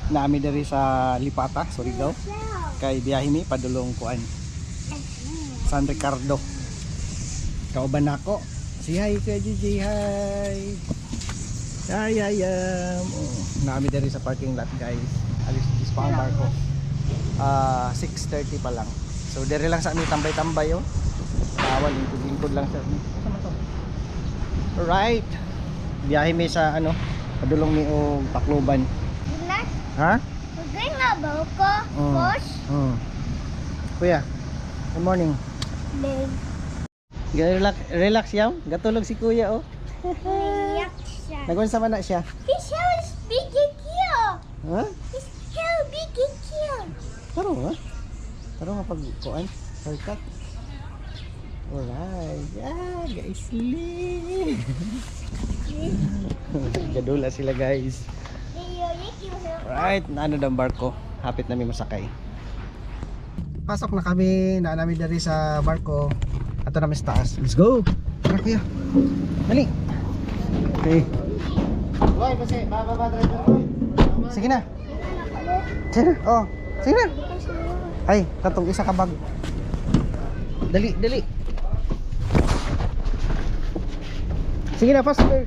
Naami diri sa Lipata, Surigao. Kay biyahe mi padulong kuan San Ricardo. Kauban nako. Si hi kay Gigi, hi. Hi. Naami diri sa parking lot, guys. Alis is pa ang barko. 6:30 pa lang. So diri lang sa amin tambay-tambay oh. Bawal lingkod lang sa sama to. Alright. Biyahe mi sa ano, padulong mi og Tacloban. Ha? Magay nga ba ko? Push? Kuya, good morning. Relax yaw. Gatulog si kuya oh. Iyak siya. Nagunsa man na siya. His hair is big and cute. Ha? His hair big and cute. Taro nga. Taro nga pag kuan. Haircut. Alright. Yeah, guys. Gadula sila guys. Alright, ano daw barko? Hapit namin masakay. Pasok na kami, namin dari sa barko. Ato namin sa taas. Let's go! Tara kuya. Dali! Okay. Boy, kasi, bababa driver boy. Sige na. Sige na, oh. Sige na. Ay, katong isa ka bag. Dali. Sige na, faster.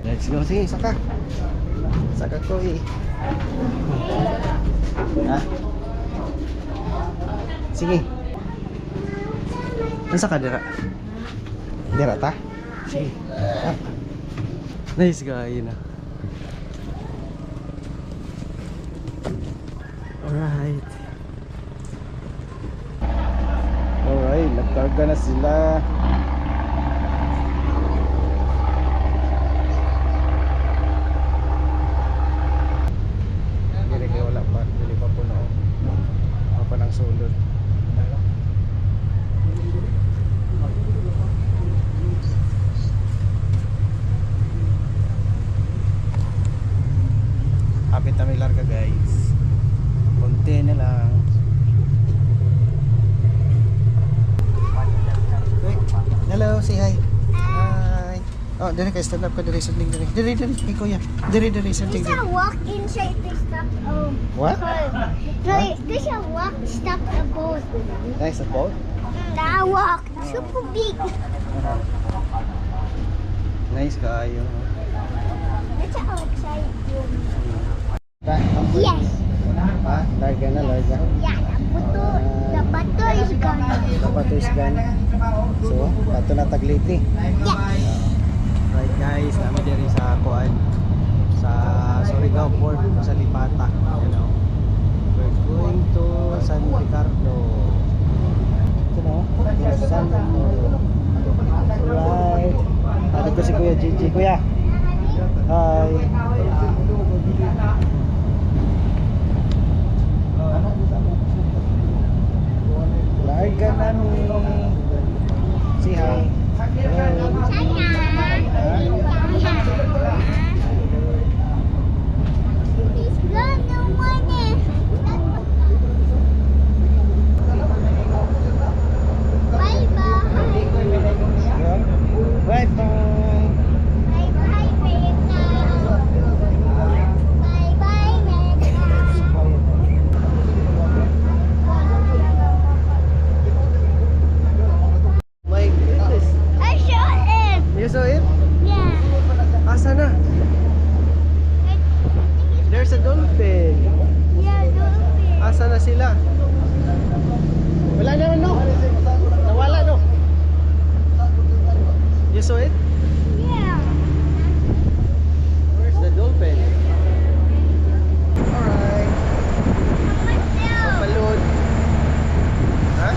Let's go, sige, saka. Saka ko eh. Ha? Sige. Nasa ka dira? Dira ta? Sige. Ah. Nice guy, yun na. Alright, nagkarga na sila. Sulod. Hapit na may larga guys. Konti na lang. Hello, say hi. Hi. Oh, dali kayo stand up ka dali sa ding dali. Dali kay kuya. Dali sanding. There's a walk inside the stop. What? There's a walk stop a boat. Nice a boat? That walk super big. Nice kayo. That's outside room. Yes. Ha? Larga na. Yeah, the bato is gone. The bato is gone. So, bato na tagliti. Yes. Right guys, namin diri sa Kuan, sa Surigao Port, sa Lipata, you know. We're going to San Ricardo. You know, San Ricardo. Alright. Ano ko si Kuya Gigi. Kuya. Hi. Larga na ni. Say hi. You saw it? Yeah. Asa na? There's a dolphin. Yeah, dolphin. Asa na sila? Wala naman no? Nawala no? You saw it? Yeah. Where's the dolphin? Alright. Papalod. Ha?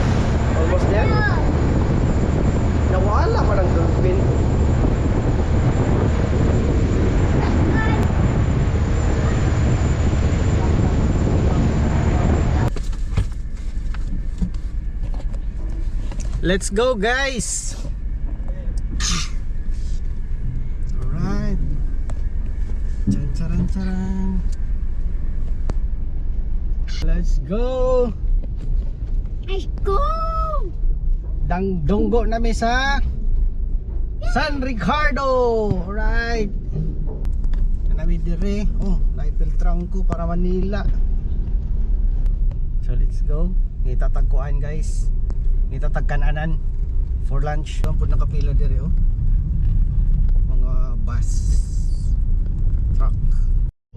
Almost there? Nawala pa ng dolphin. Let's go guys. Alright. Charan. Let's go. Let's go. Dunggo namin sa San Ricardo. Alright. namin dire. Oh, naipiltrang ko para Manila. So let's go. Itatagkuan guys. Itatag kananan for lunch. Ang po nakapila dire oh. Mga bus truck.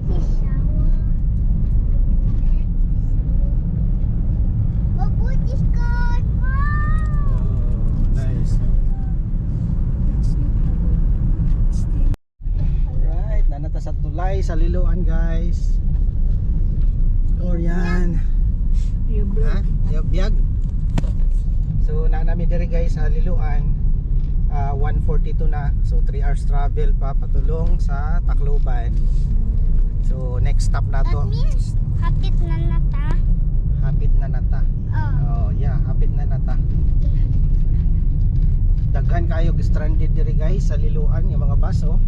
This is shower. What is God? Wow! Oh, nice. Right, nanata sa tulay sa Liloan guys. Orian. Ha? Yabiyag. So na namin dire guys sa Liloan. 1:42 na. So 3 hours travel pa patulong sa Tacloban. So next stop na That to. means hapit na nata. Hapit na nata. Oh, yeah, hapit na nata. Daghan kayo stranded diri guys sa Liloan yung mga bus oh.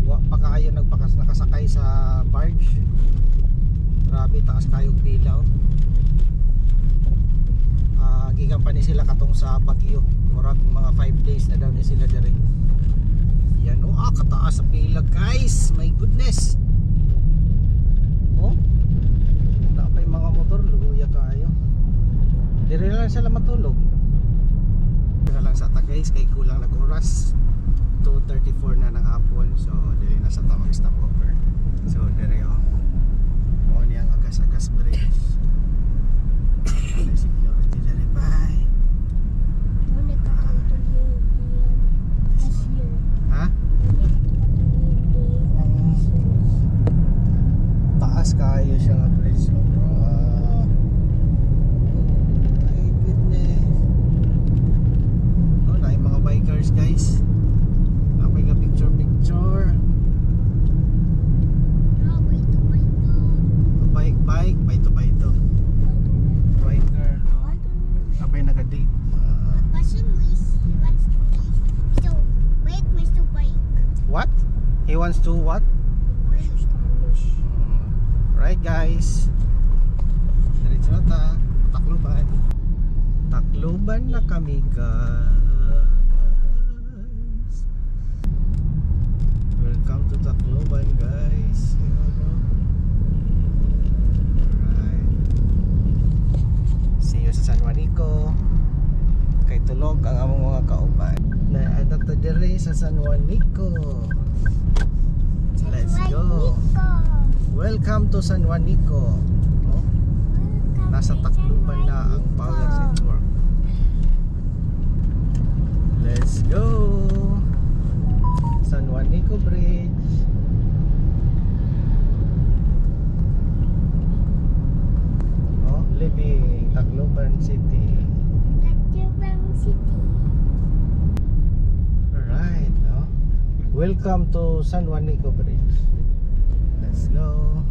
Wa pa kayo nakasakay sa barge. Grabe taas kayo pila oh. Gigan pa ni sila katong sa Baguio. Murag mga 5 days na daw ni sila diri. Yan oh, kataas sa pila guys. My goodness. Oh. Napay mga motor luya kayo. Diri lang sila matulog. Diri lang sa ta guys kay kulang nag oras. 2:34 na ng hapon. So diri na sa tamang stopover. So diri oh. Mo ni ang agas-agas bridge. Security diri bye. Ha? Taas kayo siya nga bridge. My goodness. Oh, na mga bikers guys. Napay ka picture. Bike, baito. Biker. Napay naka-date. What? He wants to what? Right guys. Diretso na ta. Tacloban. Tacloban na kami guys. Welcome to Tacloban guys. Alright. See you sa San Juanico. Kay tulog ang among mga kauban. Naadto to dire sa San Juanico. Let's go. Welcome to San Juanico. Oh, nasa Tacloban na ang power network. Let's go. San Juanico Bridge. Oh, living Tacloban City. Alright, oh. Welcome to San Juanico Bridge. Let's go.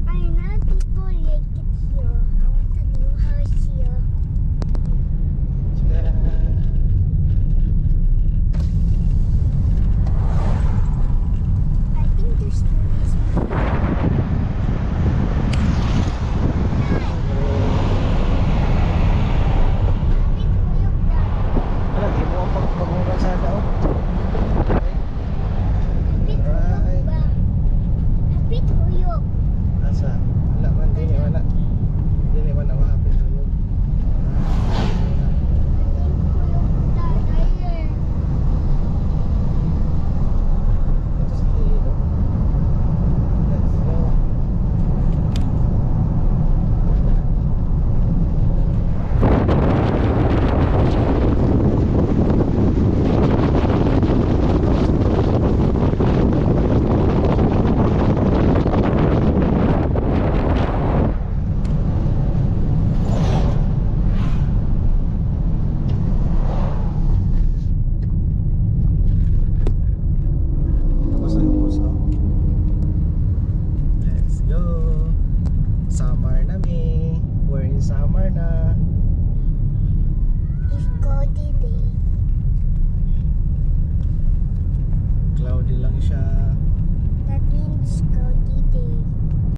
I know people like it here. I want a new house here. I think there's tourists. Wala, di mo ang pagpagmura sa daw. Asa? Wala man, dili man na. Dili man na mahapit tulog. Let's go. Tapos ang puso. Let's go. Summer na mi. We're in summer na. It's Goldie Day.